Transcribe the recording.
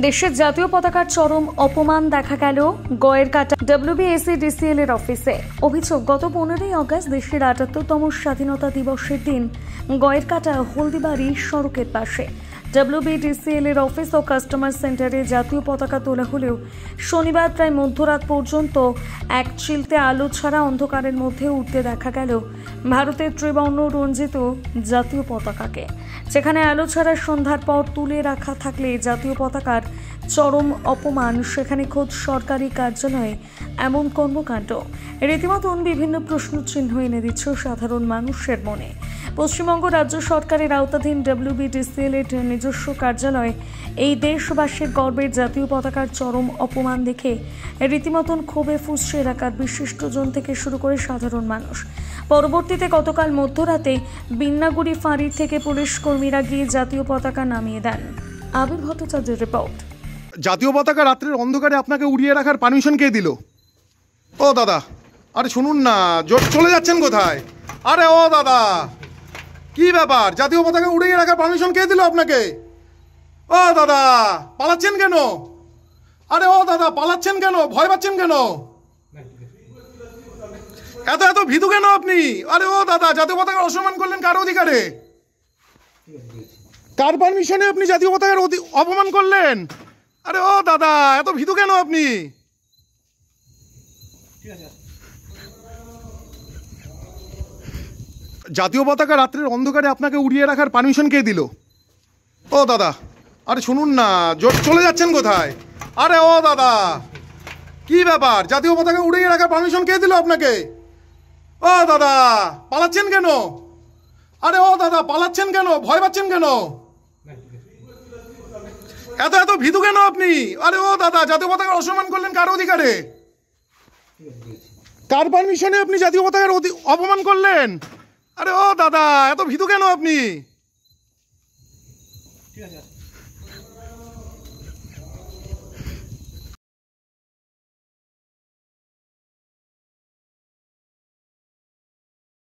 দেশের জাতীয় পতাকার চরম অপমান দেখা গেল গয়েরকাটা WBSEDCL এর অফিসে। অভিযোগ, গত 15ই আগস্ট দেশের ৭৮তম স্বাধীনতা দিবসের দিন গয়েরকাটা হলদিবাড়ি সড়কের পাশে WBDCL এর অফিস ও কাস্টমার সেন্টারে জাতীয় পতাকা তোলা হলেও শনিবার প্রায় মধ্যরাত পর্যন্ত এক চিলতে আলো ছাড়া অন্ধকারের মধ্যে উঠতে দেখা গেল ভারতের ত্রিবর্ণ রঞ্জিত জাতীয় পতাকাকে। যেখানে আলো ছাড়া সন্ধ্যার পর তুলে রাখা থাকলে জাতীয় পতাকার চরম অপমান, সেখানে খোদ সরকারি কার্যালয়ে এমন কর্মকাণ্ড রীতিমতন বিভিন্ন প্রশ্নচিহ্ন এনে দিচ্ছে সাধারণ মানুষের মনে। পশ্চিমবঙ্গ রাজ্য সরকারের আওতাধীন WBDCL এর নিজস্ব কার্যালয়ে এই দেশবাসীর গর্বের জাতীয় পতাকার চরম অপমান দেখে রীতিমতন ক্ষোভে ফুঁসছে এলাকার বিশিষ্টজন থেকে শুরু করে সাধারণ মানুষ। পরবর্তীতে গতকাল মধ্যরাতে বিন্নাগুড়ি ফাঁড়ি থেকে পুলিশ কর্মীরা গিয়ে জাতীয় পতাকা নামিয়ে দেন। আবির ভট্টাচার্যের রিপোর্ট। জাতীয় পতাকা রাত্রের অন্ধকারে আপনাকে উড়িয়ে রাখার পারমিশন কে দিল? ও দাদা, আরে শুনুন না, চলে যাচ্ছেন কোথায়? আরে ও দাদা, কি ব্যাপার? জাতীয় পতাকা উড়িয়ে রাখার পারমিশন কে দিল আপনাকে? ও দাদা, পালাচ্ছেন কেন? আরে ও দাদা, পালাচ্ছেন কেন? ভয় পাচ্ছেন কেন? এত ভীতু কেন আপনি? আরে ও দাদা, জাতীয় পতাকার অসম্মান করলেন কার অধিকারে? কার পারমিশনে আপনি জাতীয় পতাকার অপমান করলেন? আরে ও দাদা, এত ভীতু কেন আপনি? জাতীয় পতাকা রাত্রের অন্ধকারে আপনাকে উড়িয়ে রাখার পারমিশন কে দিল? ও দাদা, আরে শুনুন না, চলে যাচ্ছেন কোথায়? আরে ও দাদা, কি ব্যাপার? জাতীয় পতাকা উড়িয়ে রাখার পারমিশন কে দিল আপনাকে? ও দাদা, পালাচ্ছেন কেন? আরে ও দাদা, পালাচ্ছেন কেন? ভয় পাচ্ছেন কেন? এত ভীতু কেন আপনি? আরে ও দাদা, জাতীয় পতাকার অসম্মান করলেন কার অধিকারে? কার পারমিশনে আপনি জাতীয় পতাকার অপমান করলেন? আরে ও দাদা, এত ভীতু কেন আপনি?